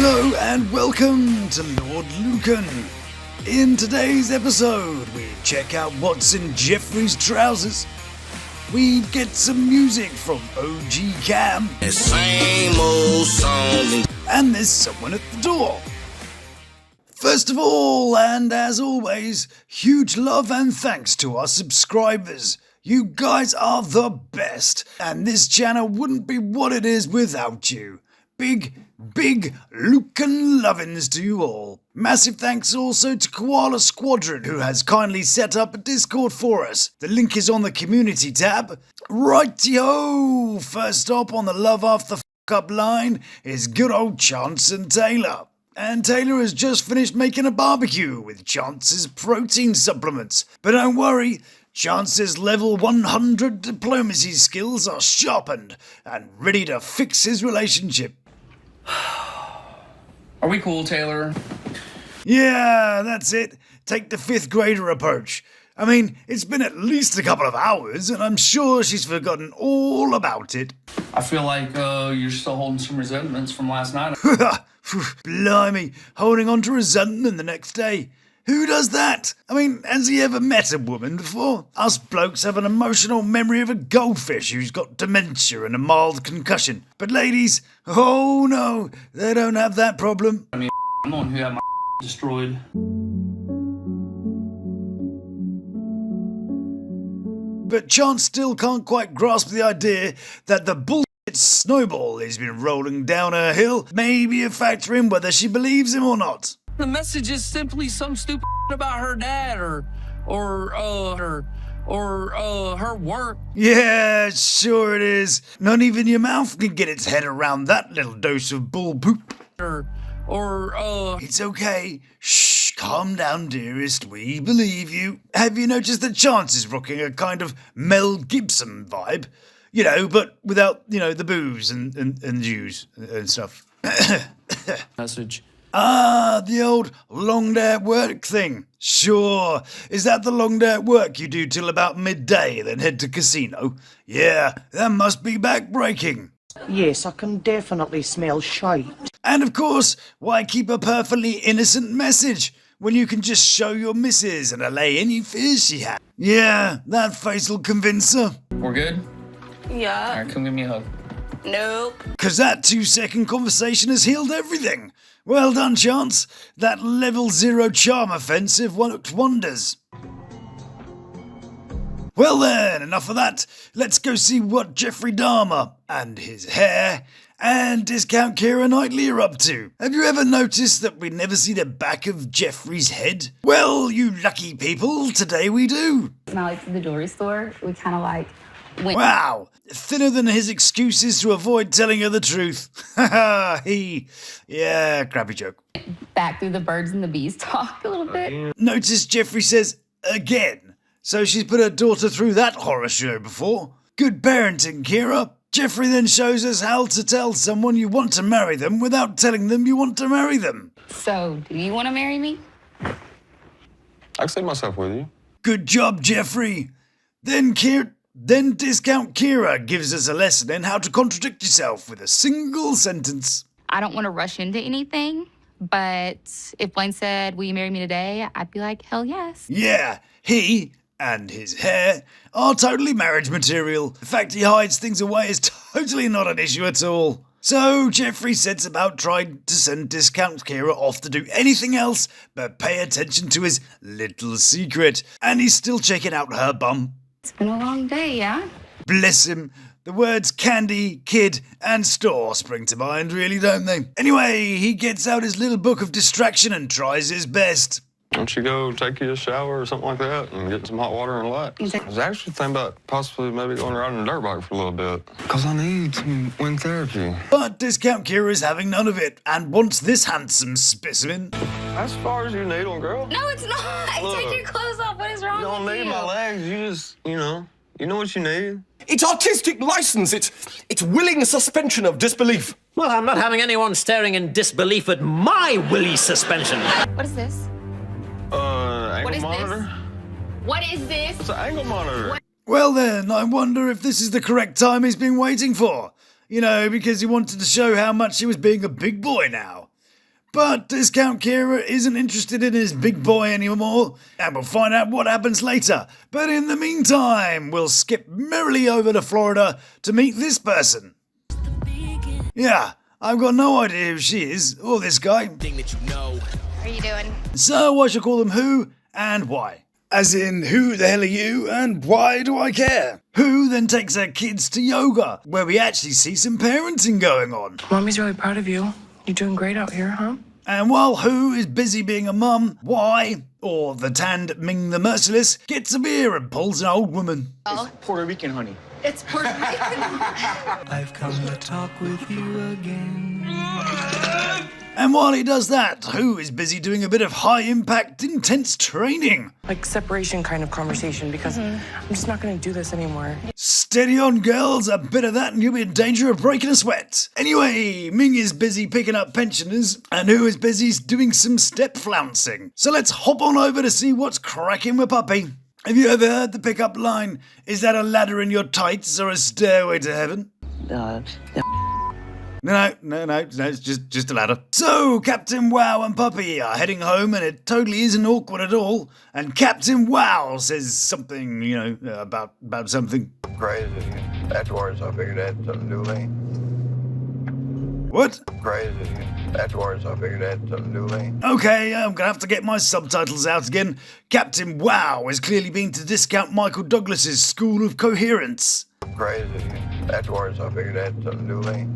Hello and welcome to Lord Lukan. In today's episode, we check out what's in Jeffrey's trousers. We get some music from OG Kam. Same old song. And there's someone at the door. First of all, and as always, huge love and thanks to our subscribers. You guys are the best, and this channel wouldn't be what it is without you. Big Lukan lovin's to you all. Massive thanks also to Koala Squadron, who has kindly set up a Discord for us. The link is on the community tab. Righty-ho! First up on the Love After Lockup line is good old Chance and Tayler. And Tayler has just finished making a barbecue with Chance's protein supplements. But don't worry, Chance's level 100 diplomacy skills are sharpened and ready to fix his relationship. Are we cool, Tayler? Yeah, that's it. Take the 5th grader approach. I mean, it's been at least a couple of hours, and I'm sure she's forgotten all about it. I feel like you're still holding some resentments from last night. Blimey, holding on to resentment the next day. Who does that? I mean, has he ever met a woman before? Us blokes have an emotional memory of a goldfish who's got dementia and a mild concussion. But ladies, oh no, they don't have that problem. I mean, I'm the one who had my destroyed. But Chance still can't quite grasp the idea that the bullshit snowball he's been rolling down her hill may be a factor in whether she believes him or not. The message is simply some stupid about her dad or her work. Yeah, sure it is. Not even your mouth can get its head around that little dose of bull poop. It's okay. Shh, calm down, dearest. We believe you. Have you noticed that Chance is rocking a kind of Mel Gibson vibe? You know, but without, the booze and Jews and stuff. Message. Ah, the old long day at work thing. Sure. Is that the long day at work you do till about midday, then head to casino? Yeah, that must be backbreaking. Yes, I can definitely smell shite. And of course, why keep a perfectly innocent message when you can just show your missus and allay any fears she had? Yeah, that face will convince her. We're good? Yeah. Alright, come give me a hug. Nope. Cause that 2-second conversation has healed everything. Well done, Chance. That level 0 charm offensive worked wonders. Well then, enough of that. Let's go see what Jeffrey Dahmer and his hair and Discount Keira Knightley are up to. Have you ever noticed that we never see the back of Jeffrey's head? Well, you lucky people, today we do. When I went to the jewelry store, we kind of like went. Wow, thinner than his excuses to avoid telling her the truth. Haha, yeah, crappy joke. Back through the birds and the bees talk a little bit. Notice Jeffrey says again. So she's put her daughter through that horror show before. Good parenting, Keira. Jeffrey then shows us how to tell someone you want to marry them without telling them you want to marry them. So, do you want to marry me? I can see myself with you. Good job, Jeffrey. Then Discount Keira gives us a lesson in how to contradict yourself with a single sentence. I don't want to rush into anything, but if Blaine said, will you marry me today? I'd be like, hell yes. Yeah, he and his hair are totally marriage material. The fact he hides things away is totally not an issue at all. So Jeffrey sets about trying to send Discount Keira off to do anything else but pay attention to his little secret. And he's still checking out her bum. It's been a long day, yeah? Bless him. The words candy, kid, and store spring to mind, really, don't they? Anyway, he gets out his little book of distraction and tries his best. Why don't you go take you a shower or something like that and get some hot water and relax? I was actually thinking about possibly maybe going riding a dirt bike for a little bit. Because I need some wind therapy. But Discount Keira is having none of it and wants this handsome specimen. As far as you need them, girl. No, it's not. Look, Take your clothes off. What is wrong You don't with need you? my legs. You just, you know what you need. It's artistic license. It's willing suspension of disbelief. Well, I'm not having anyone staring in disbelief at my willy suspension. What is this? Angle is monitor. this? What is this? It's an angle monitor. Well then, I wonder if this is the correct time he's been waiting for. Because he wanted to show how much he was being a big boy now. But Discount Kira isn't interested in his big boy anymore, and we'll find out what happens later. But in the meantime, we'll skip merrily over to Florida to meet this person. Yeah, I've got no idea who she is, or this guy. How are you doing? So I shall call them who and why. As in, who the hell are you and why do I care? Who then takes her kids to yoga, where we actually see some parenting going on. Mommy's really proud of you. You're doing great out here, huh? And while Who is busy being a mum, why, or the tanned Ming the Merciless, gets a beer and pulls an old woman. It's Puerto Rican, honey. It's Puerto Rican. I've come to talk with you again. And while he does that, Who is busy doing a bit of high-impact, intense training. Like separation kind of conversation because I'm just not going to do this anymore. Steady on, girls, a bit of that and you'll be in danger of breaking a sweat. Anyway, Ming is busy picking up pensioners, and Who is busy doing some step flouncing. So let's hop on over to see what's cracking with Puppy. Have you ever heard the pickup line, is that a ladder in your tights or a stairway to heaven? No, it's just a ladder. So, Captain Wow and Puppy are heading home and it totally isn't awkward at all. And Captain Wow says something, about something. Crazy. Afterwards, I figured out something new lane. What? Crazy. Afterwards, I figured out something new lane. Okay, I'm gonna have to get my subtitles out again. Captain Wow has clearly been to discount Michael Douglas's School of Coherence. Crazy. Afterwards, I figured out something new lane.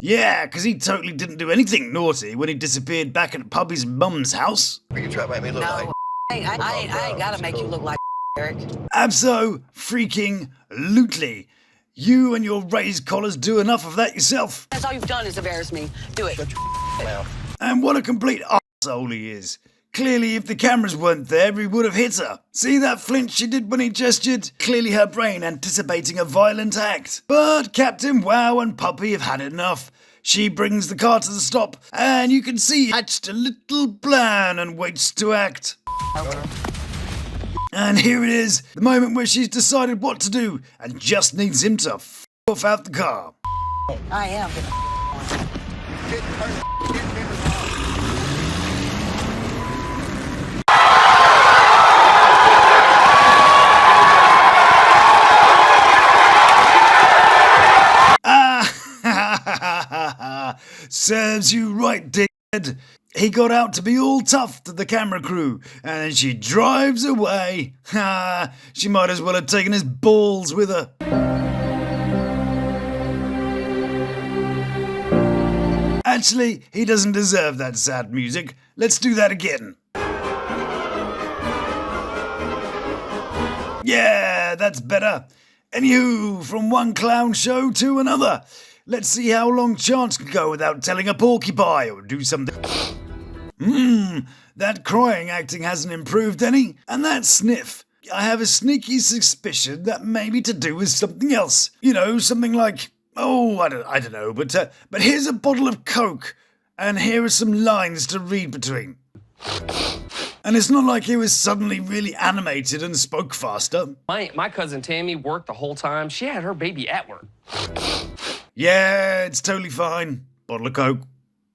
Yeah, because he totally didn't do anything naughty when he disappeared back at Puppy's mum's house. You can try to make me look like... I ain't gotta make you look like Eric. Abso-freaking-lutely. You and your raised collars do enough of that yourself. That's all you've done is embarrass me. Do it. And what a complete arsehole he is. Clearly, if the cameras weren't there, he would have hit her. See that flinch she did when he gestured? Clearly her brain anticipating a violent act. But Captain Wow and Puppy have had enough. She brings the car to the stop, and you can see he hatched a little plan and waits to act. And here it is, the moment where she's decided what to do, and just needs him to f off out the car. I am gonna Serves you right, dickhead. He got out to be all tough to the camera crew, and then she drives away. Ha! She might as well have taken his balls with her. Actually, he doesn't deserve that sad music. Let's do that again. Yeah, that's better. Anywho, from one clown show to another. Let's see how long Chance can go without telling a porcupine or do something. That crying acting hasn't improved any. And that sniff. I have a sneaky suspicion that may be to do with something else. Something like, I don't know, but here's a bottle of Coke, and here are some lines to read between. And it's not like he was suddenly really animated and spoke faster. My cousin Tammy worked the whole time. She had her baby at work. Yeah, it's totally fine. Bottle of Coke,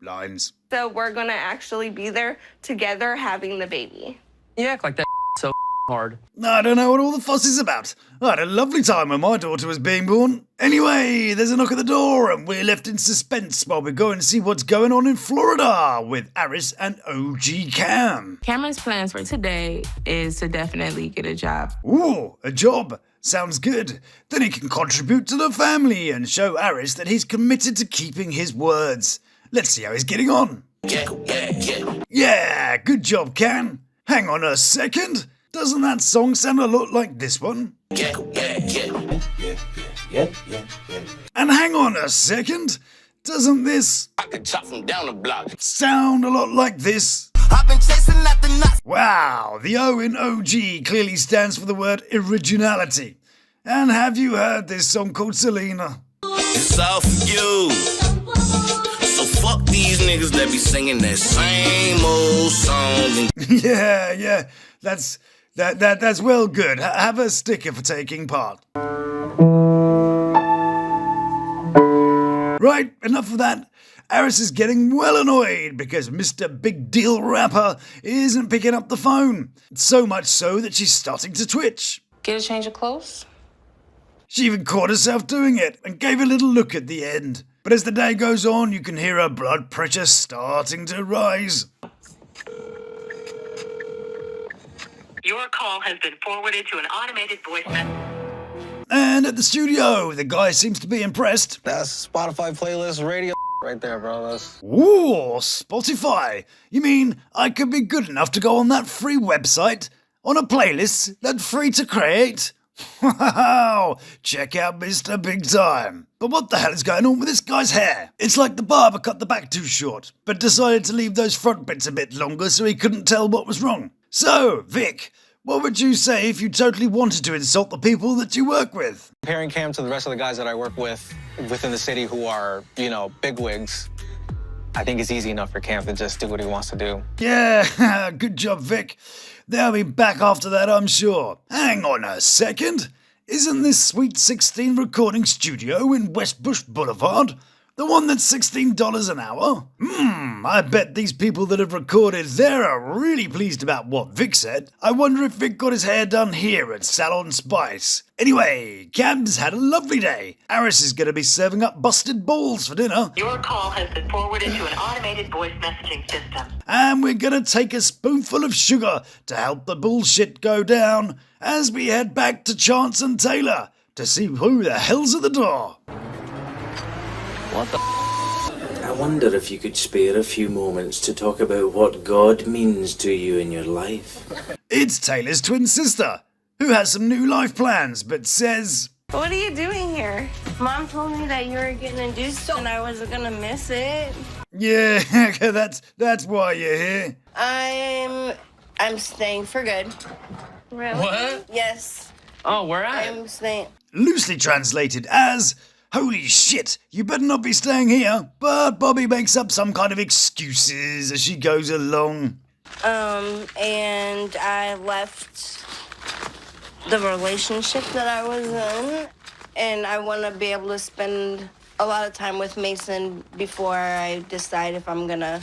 lines. So we're gonna actually be there together having the baby. You act like that so hard. I don't know what all the fuss is about. I had a lovely time when my daughter was being born. Anyway, there's a knock at the door and we're left in suspense while we go and see what's going on in Florida with Aris and OG Kam. Cameron's plans for today is to definitely get a job. Ooh, a job. Sounds good. Then he can contribute to the family and show Aris that he's committed to keeping his words. Let's see how he's getting on. Yeah, good job, Kam. Hang on a second. Doesn't that song sound a lot like this one? And hang on a second. Doesn't this I could chop from down the block. sound a lot like this? I've been chasing at the nuts. Wow, the O in OG clearly stands for the word originality. And have you heard this song called Selena? It's all for you. So fuck these niggas that be singing that same old song. Yeah, that's well good. Have a sticker for taking part. Right, enough of that. Aris is getting well annoyed because Mr. Big Deal Rapper isn't picking up the phone. So much so that she's starting to twitch. Get a change of clothes? She even caught herself doing it and gave a little look at the end. But as the day goes on, you can hear her blood pressure starting to rise. Your call has been forwarded to an automated voice message. And at the studio, the guy seems to be impressed. That's Spotify playlist radio right there, bro. That's... Ooh, Spotify. You mean I could be good enough to go on that free website, on a playlist that's free to create? Wow, check out Mr. Big Time. But what the hell is going on with this guy's hair? It's like the barber cut the back too short, but decided to leave those front bits a bit longer so he couldn't tell what was wrong. So, Vic, what would you say if you totally wanted to insult the people that you work with? Comparing Cam to the rest of the guys that I work with within the city who are, you know, bigwigs, I think it's easy enough for Cam to just do what he wants to do. Yeah, good job, Vic. They'll be back after that, I'm sure. Hang on a second. Isn't this Sweet 16 recording studio in Westbush Boulevard the one that's $16 an hour? I bet these people that have recorded there are really pleased about what Vic said. I wonder if Vic got his hair done here at Salon Spice. Anyway, Cam's had a lovely day. Aris is going to be serving up busted balls for dinner. Your call has been forwarded to an automated voice messaging system. And we're going to take a spoonful of sugar to help the bullshit go down as we head back to Chance and Tayler to see who the hell's at the door. What the? I wonder if you could spare a few moments to talk about what God means to you in your life. It's Taylor's twin sister, who has some new life plans, but says... What are you doing here? Mom told me that you were getting induced and I wasn't gonna miss it. Yeah, that's why you're here. I'm staying for good. Really? What? Yes. Oh, where at? I'm staying. Loosely translated as... Holy shit, you better not be staying here. But Bobby makes up some kind of excuses as she goes along. And I left the relationship that I was in, and I want to be able to spend a lot of time with Mason before I decide if I'm gonna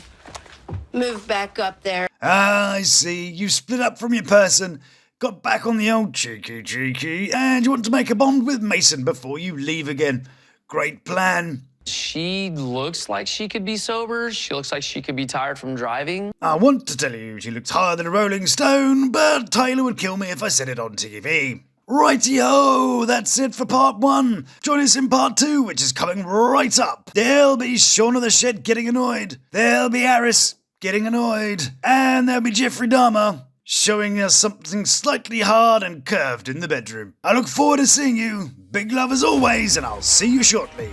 move back up there. Ah, I see. You split up from your person, got back on the old cheeky, and you want to make a bond with Mason before you leave again. Great plan. She looks like she could be sober. She looks like she could be tired from driving. I want to tell you she looks higher than a Rolling Stone, but Tayler would kill me if I said it on TV. Righty-ho, that's it for part 1. Join us in part 2, which is coming right up. There'll be Shaun of the Shed getting annoyed. There'll be Aris getting annoyed. And there'll be Jeffrey Dahmer showing us something slightly hard and curved in the bedroom. I look forward to seeing you. Big love as always, and I'll see you shortly.